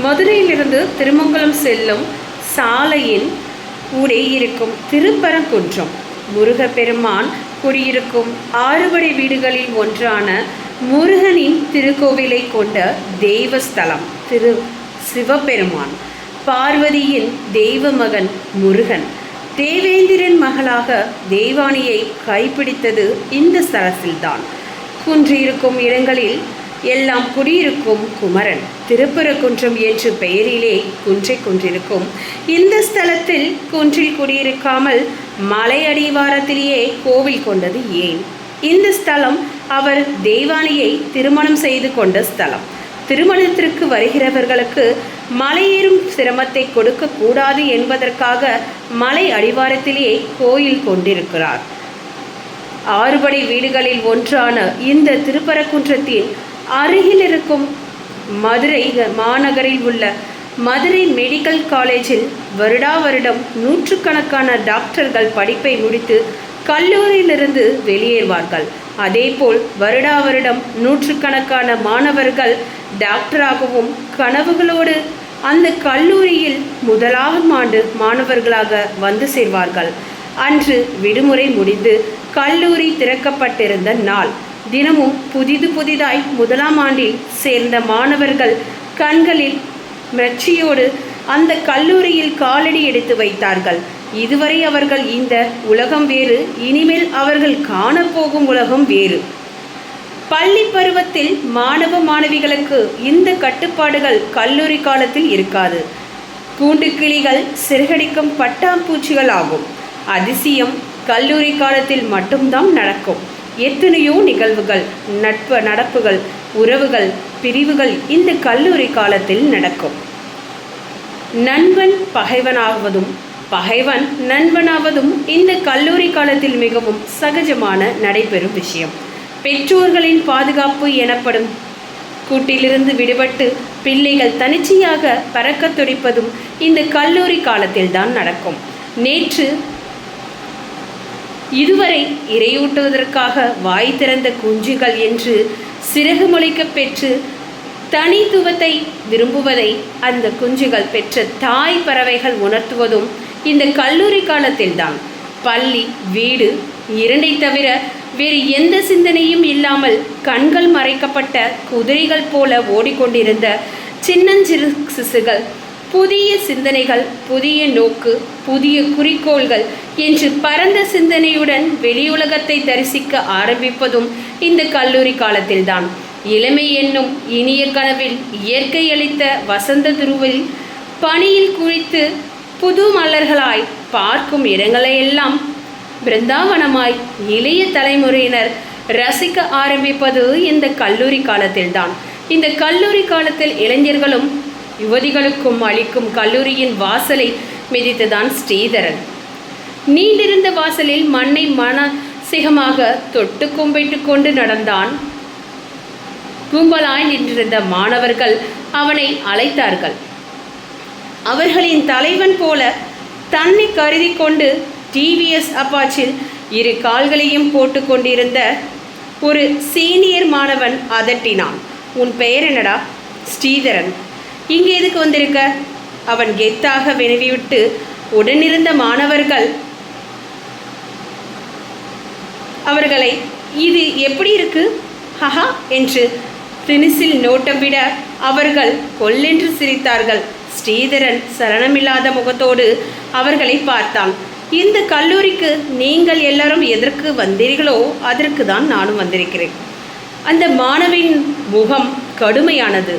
மதுரையிலிருந்து திருமங்கலம் செல்லும் சாலையின் ஊடே இருக்கும் திருப்பரங்குன்றம் முருகப்பெருமான் குடியிருக்கும் 6 படை வீடுகளில் ஒன்றான முருகனின் திருக்கோவிலை கொண்ட தெய்வஸ்தலம் திரு சிவபெருமான். பார்வதியின் தெய்வ மகன் முருகன் தேவேந்திரன் மகளாக தெய்வானியை கைப்பிடித்தது இந்த ஸ்தலத்தில்தான். குன்றிருக்கும் இடங்களில் எல்லாம் குடியிருக்கும் குமரன். திருப்பரங்குன்றம் என்ற பெயரிலே குன்றை கொண்டிருக்கும் இந்த ஸ்தலத்தில் குன்றில் குடியிருக்காமல் மலை அடிவாரத்திலேயே கோவில் கொண்டது ஏன்? இந்த ஸ்தலம் அவர் தெய்வானியை திருமணம் செய்து கொண்ட ஸ்தலம். திருமணத்திற்கு வருகிறவர்களுக்கு மலையேறும் சிரமத்தை கொடுக்க கூடாது என்பதற்காக மலை அடிவாரத்திலேயே கோயில் கொண்டிருக்கிறார். 6 படை வீடுகளில் ஒன்றான இந்த திருப்பரங்குன்றத்தின் அருகில் இருக்கும் மதுரை மாநகரில் உள்ள மதுரை மெடிக்கல் காலேஜில் வருடம் நூற்றுக்கணக்கான டாக்டர்கள் படிப்பை முடித்து கல்லூரியிலிருந்து வெளியேறுவார்கள். அதேபோல் வருடம் நூற்றுக்கணக்கான மாணவர்கள் டாக்டராகவும் கனவுகளோடு அந்த கல்லூரியில் 1ஆம் ஆண்டு மாணவர்களாக வந்து சேர்வார்கள். அன்று விடுமுறை முடிந்து கல்லூரி திறக்கப்பட்டிருந்த நாள். தினமும் புதிதாய் 1ஆம் ஆண்டில் சேர்ந்த மாணவர்கள் கண்களில் மெச்சியோடு அந்த கல்லூரியில் காலடி எடுத்து வைத்தார்கள். இதுவரை அவர்கள் இந்த உலகம் வேறு, இனிமேல் அவர்கள் காணப்போகும் உலகம் வேறு. பள்ளி பருவத்தில் மாணவ மாணவிகளுக்கு இந்த கட்டுப்பாடுகள் கல்லூரி காலத்தில் இருக்காது. கூண்டுக்கிளிகள் சிறகடிக்கும் பட்டாம்பூச்சிகள் ஆகும். அதிசயம் கல்லூரி காலத்தில் மட்டும்தான் நடக்கும். எத்தனையோ நிகழ்வுகள், நடப்புகள், உறவுகள், பிரிவுகள் இந்த கல்லூரி காலத்தில் நடக்கும். நண்பன் பகைவனாவதும் பகைவன் நண்பனாவதும் இந்த கல்லூரி காலத்தில் மிகவும் சகஜமான நடைபெறும் விஷயம். பெற்றோர்களின் பாதுகாப்பு எனப்படும் கூட்டிலிருந்து விடுபட்டு பிள்ளைகள் தனிச்சையாக பறக்க துடிப்பதும் இந்த கல்லூரி காலத்தில்தான் நடக்கும். நேற்று இதுவரை இரையூட்டுவதற்காக வாய் திறந்த குஞ்சுகள் என்று சிறகு முளைக்க பெற்று தனித்துவத்தை விரும்புவதை அந்த குஞ்சுகள் பெற்ற தாய் பறவைகள் உணர்த்துவதும் இந்த கல்லூரி காலத்தில்தான். பள்ளி, வீடு 2ஐ தவிர வேறு எந்த சிந்தனையும் இல்லாமல் கண்கள் மறைக்கப்பட்ட குதிரைகள் போல ஓடிக்கொண்டிருந்த சின்னஞ்சிறு சிசுகள் புதிய சிந்தனைகள், புதிய நோக்கு, புதிய குறிக்கோள்கள் என்று பரந்த சிந்தனையுடன் வெளியுலகத்தை தரிசிக்க ஆரம்பிப்பதும் இந்த கல்லூரி காலத்தில்தான். இளமை என்னும் இனிய கனவில் இயற்கை அளித்த வசந்த துருவில் பனியில் குளித்து புது மலர்களாய் பார்க்கும் இடங்களையெல்லாம் பிருந்தாவனமாய் இளைய தலைமுறையினர் ரசிக்க ஆரம்பிப்பது இந்த கல்லூரி காலத்தில்தான். இந்த கல்லூரி காலத்தில் இளைஞர்களும் யுவதிகளுக்கும் அளிக்கும் கல்லூரியின் வாசலை மிதித்துதான் ஸ்ரீதரன். நீண்டிருந்த வாசலில் மண்ணை மனசிகமாக தொட்டு கும்பிட்டு கொண்டு நடந்தான். கும்பலாய் நின்றிருந்த மாணவர்கள் அவனை அழைத்தார்கள். அவர்களின் தலைவன் போல தன்னை கருதி கொண்டு டிவிஎஸ் அப்பாச்சில் 2 கால்களையும் போட்டு கொண்டிருந்த ஒரு சீனியர் மாணவன் அதட்டினான். உன் பெயர் என்னடா? ஸ்ரீதரன். இங்கே எதுக்கு வந்திருக்க? அவன் கெத்தாக வினவிவிட்டு உடனிருந்த மாணவர்கள் அவர்களை இது எப்படி இருக்கு ஹஹா என்று திணிசில் நோட்டம் விட அவர்கள் கொல்லென்று சிரித்தார்கள். ஸ்ரீதரன் சலனமில்லாத முகத்தோடு அவர்களை பார்த்தான். இந்த கல்லூரிக்கு நீங்கள் எல்லாரும் எதற்கு வந்தீர்களோ அதற்கு தான் நானும் வந்திருக்கிறேன். அந்த மாணவின் முகம் கடுமையானது.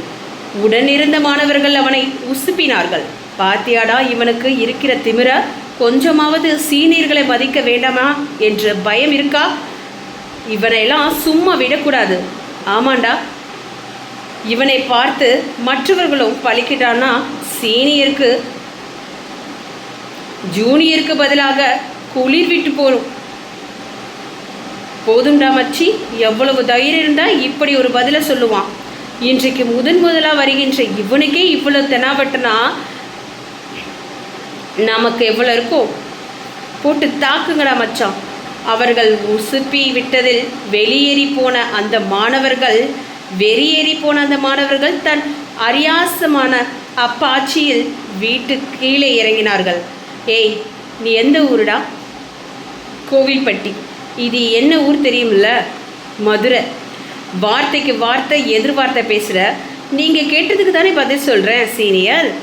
உடனிருந்த மாணவர்கள் அவனை உசுப்பினார்கள். பாத்தியாடா இவனுக்கு இருக்கிற திமிர, கொஞ்சமாவது சீனியர்களை மதிக்க வேண்டாமா என்ற பயம் இருக்கா? இவனையெல்லாம் சும்மா விடக்கூடாது. ஆமாண்டா, இவனை பார்த்து மற்றவர்களும் பழிக்கிட்டான்னா சீனியருக்கு ஜூனியருக்கு பதிலாக குளிர் விட்டு போகும். போதும்டா மச்சி, எவ்வளவு தைரியம் இருந்தால் இப்படி ஒரு பதிலை சொல்லுவான். இன்றைக்கு முதலாக வருகின்ற இவனுக்கே இவ்வளவு தெனாவட்டனா நமக்கு எவ்வளோ இருக்கும்? போட்டு தாக்குங்கடா மச்சான். அவர்கள் உசுப்பி விட்டதில் வெளியேறி போன அந்த மாணவர்கள் தன் அரியாசமான அப்பாச்சியில் வீட்டுக்கு கீழே இறங்கினார்கள். ஏய், நீ எந்த ஊருடா? கோவில்பட்டி. இது என்ன ஊர் தெரியுமில்ல? மதுரை. வார்த்தைக்கு வார்த்தை எதிர் வார்த்தை பேசுகிற. நீங்கள் கேட்டதுக்கு தானே பதில் சொல்கிறேன் சீனியர்.